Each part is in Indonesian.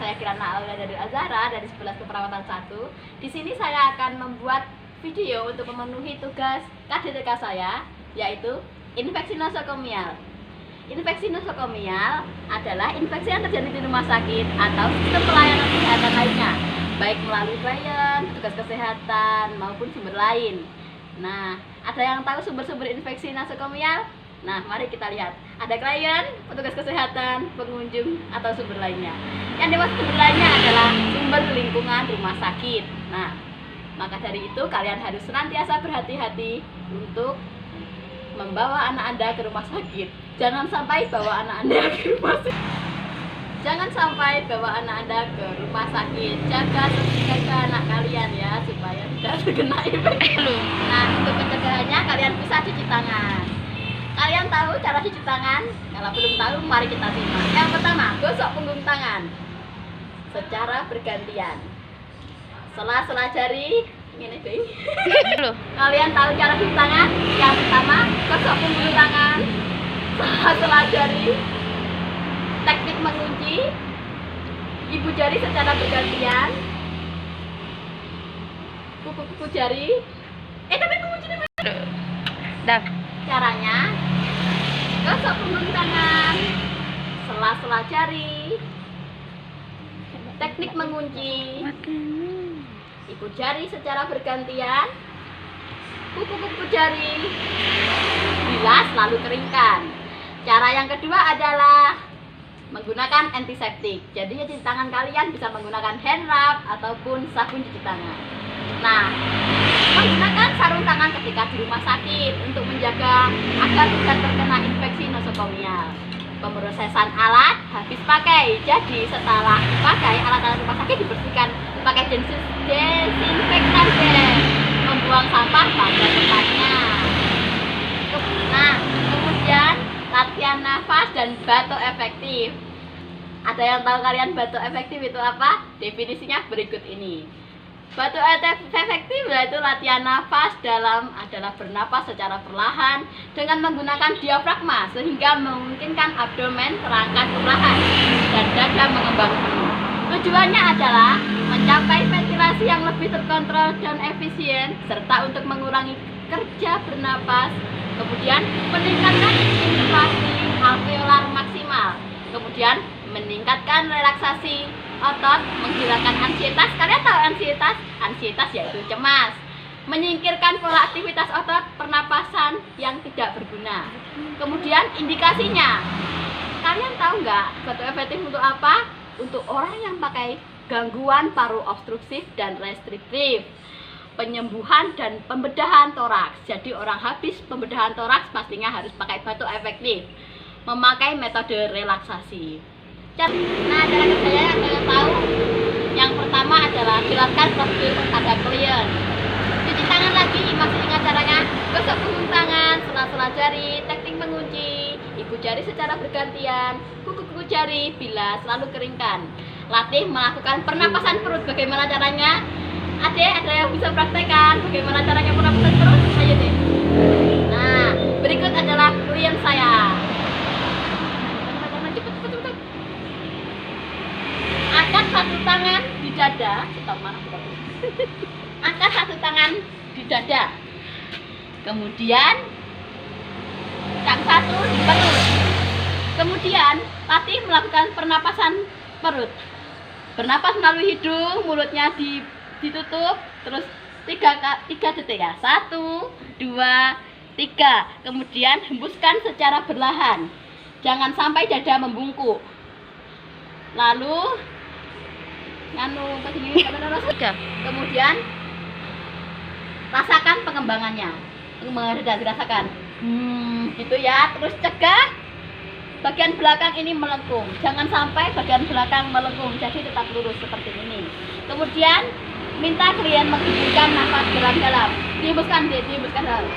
saya Kirana Aulia dari Azhara dari 11 Keperawatan 1. Di sini saya akan membuat video untuk memenuhi tugas KDTK saya, yaitu infeksi nosokomial. Infeksi nosokomial adalah infeksi yang terjadi di rumah sakit atau sistem pelayanan kesehatan lainnya, baik melalui klien, petugas kesehatan, maupun sumber lain. Nah, ada yang tahu sumber-sumber infeksi nosokomial? Nah, mari kita lihat. Ada klien, petugas kesehatan, pengunjung, atau sumber lainnya. Yang dimaksud sumber lainnya adalah sumber lingkungan rumah sakit. Nah, maka dari itu kalian harus senantiasa berhati-hati untuk membawa anak Anda ke rumah sakit. Jangan sampai bawa anak Anda ke rumah sakit. Jangan sampai bawa anak Anda ke rumah sakit. Jaga anak kalian ya, supaya tidak terkena infeksi. Nah, untuk pencegahannya kalian bisa cuci tangan. Kalian tahu cara cuci tangan? Kalau belum tahu, mari kita simak. Yang pertama, gosok punggung tangan secara bergantian. Sela-sela jari, ini deh. Kalian tahu cara cuci tangan? Yang pertama, gosok punggung tangan, sela-sela jari, teknik mengunci, ibu jari secara bergantian, kuku-kuku jari. Tapi mengunci di mana? Dah. Caranya, gosok punggung tangan, sela-sela jari, teknik mengunci, ibu jari secara bergantian, kuku-kuku jari, bilas lalu keringkan. Cara yang kedua adalah menggunakan antiseptik. Jadi cuci tangan kalian bisa menggunakan hand rub ataupun sabun cuci tangan. Nah, menggunakan sarung tangan ketika di rumah sakit untuk menjaga agar tidak terkena infeksi nosokomial. Pemrosesan alat habis pakai. Jadi setelah dipakai, alat-alat rumah sakit dibersihkan pakai desinfektan gel. Membuang sampah pada tempatnya. Nah, kemudian latihan nafas dan batuk efektif. Ada yang tahu kalian batuk efektif itu apa? Definisinya berikut ini. Batuk efektif yaitu latihan nafas dalam adalah bernapas secara perlahan dengan menggunakan diafragma sehingga memungkinkan abdomen terangkat perlahan dan dada mengembang penuh. Tujuannya adalah mencapai ventilasi yang lebih terkontrol dan efisien serta untuk mengurangi kerja bernapas, kemudian meningkatkan sirkulasi alveolar maksimal, kemudian meningkatkan relaksasi otot, menghilangkan ansietas. Kalian tahu ansietas? Ansietas yaitu cemas. Menyingkirkan pola aktivitas otot pernapasan yang tidak berguna. Kemudian indikasinya, kalian tahu nggak batuk efektif untuk apa? Untuk orang yang pakai gangguan paru obstruktif dan restriktif, penyembuhan dan pembedahan toraks. Jadi orang habis pembedahan toraks pastinya harus pakai batuk efektif. Memakai metode relaksasi. Nah, cara kerjanya yang kalian tahu, yang pertama adalah jelaskan prosedur pada klien. Cuci tangan lagi, masih ingat caranya? Gosok punggung tangan, sela-sela jari, teknik mengunci, ibu jari secara bergantian, kuku-kuku jari, bilas, lalu keringkan. Latih melakukan pernapasan perut. Bagaimana caranya? Ada yang bisa praktekkan bagaimana caranya pernapasan perut? Ayo deh. Nah, berikut adalah klien saya. Angkat satu tangan di dada, angkat satu tangan di dada, kemudian yang satu di perut. Kemudian latih melakukan pernapasan perut. Bernapas melalui hidung, mulutnya ditutup, terus 3 detik ya. 1, 2, 3. Kemudian hembuskan secara perlahan. Jangan sampai dada membungkuk. Lalu kemudian rasakan pengembangannya. Dirasakan. Gitu ya. Terus cegah bagian belakang ini melengkung. Jangan sampai bagian belakang melengkung. Jadi tetap lurus seperti ini. Kemudian minta klien menghembuskan nafas dalam-dalam. Dihembuskan dalam.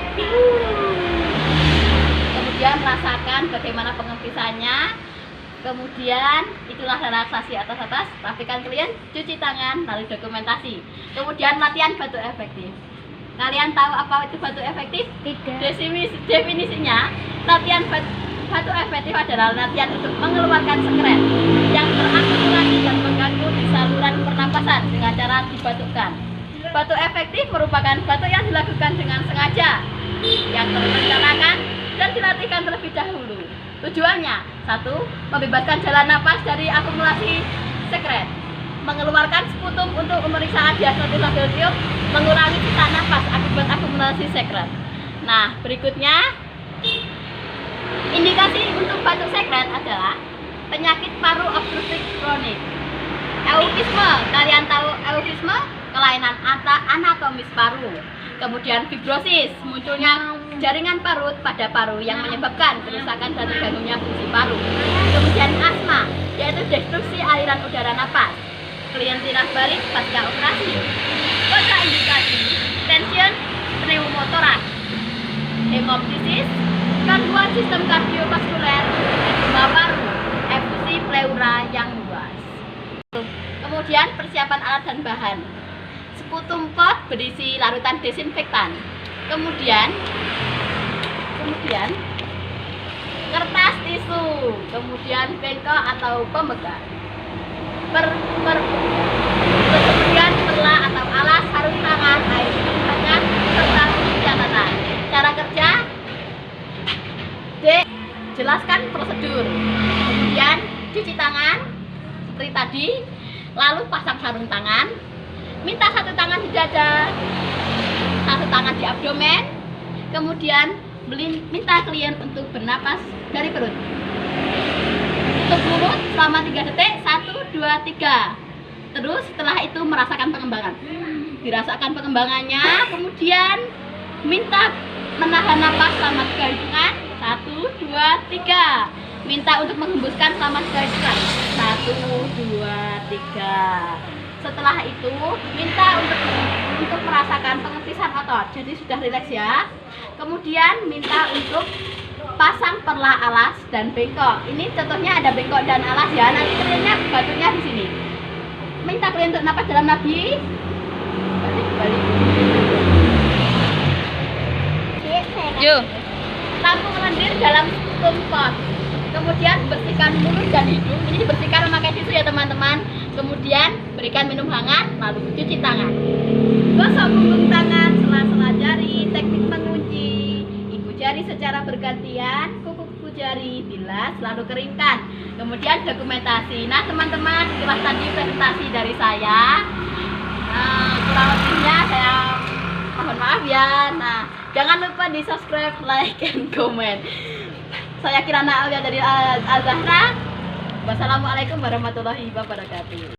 Kemudian rasakan bagaimana pengempisannya. Kemudian itulah relaksasi atas, rapikan klien, cuci tangan, lalu dokumentasi. Kemudian latihan batuk efektif. Kalian tahu apa itu batuk efektif? Tidak. Definisinya, latihan batuk efektif adalah latihan untuk mengeluarkan sekret yang terakumulasi dan mengganggu di saluran pernapasan dengan cara dibatukkan. Batuk efektif merupakan batuk yang dilakukan dengan sengaja, yang terencanakan dan dilatihkan terlebih dahulu. Tujuannya, 1. Membebaskan jalan napas dari akumulasi sekret, mengeluarkan sputum untuk pemeriksaan diagnosis laboratorium, mengurangi sisa napas akibat akumulasi sekret. Nah, berikutnya indikasi untuk batuk sekret adalah penyakit paru obstruktif kronik. Eufisme, kalian tahu eufisme? Kelainan anatomis paru. Kemudian fibrosis, munculnya jaringan parut pada paru yang menyebabkan kerusakan dan terganggunya fungsi paru. Kemudian asma, yaitu destruksi aliran udara napas. Klien tirak-balik pasca operasi. Kontraindikasi, tension pneumotoraks, hemoptysis, gangguan sistem kardiovaskuler, edema paru, efusi pleura yang luas. Kemudian persiapan alat dan bahan. Sputum pot berisi larutan desinfektan. Kemudian kertas tisu, kemudian bengkok atau pemegang. Kemudian perla atau alas, sarung tangan, air minum hangat, serta catatan. Cara kerja. D. Jelaskan prosedur. Kemudian cuci tangan seperti tadi, lalu pasang sarung tangan. Minta satu tangan di dada, satu tangan di abdomen. Kemudian minta klien untuk bernapas dari perut. Tutup mulut selama 3 detik, 1, 2, 3. Terus setelah itu merasakan pengembangan. Dirasakan pengembangannya, kemudian minta menahan napas selama 3 hitungan. 1, 2, 3. Minta untuk menghembuskan selama 3 hitungan. 1, 2, 3. Setelah itu minta untuk merasakan pengepisan otot. Jadi sudah rileks ya. Kemudian minta untuk pasang perla alas dan bengkok. Ini contohnya ada bengkok dan alas ya. Nanti kliennya batuknya di sini. Minta klien untuk napas dalam nadi. Balik. Yuk. Tampung lendir dalam sputum pot. Kemudian bersihkan mulut dan hidung. Ini dibersihkan memakai tisu ya teman-teman. Kemudian berikan minum hangat, lalu cuci tangan. Gosok punggung tangan, sela-sela jari, teknik mengunci. Ibu jari secara bergantian, kuku jari bilas, lalu keringkan. Kemudian dokumentasi. Nah teman-teman, itulah tadi presentasi dari saya. Kurang lebihnya saya mohon maaf ya. Nah, jangan lupa di subscribe, like, and comment. Saya Kirana Aulia dari Al-Zahra. Wassalamualaikum warahmatullahi wabarakatuh.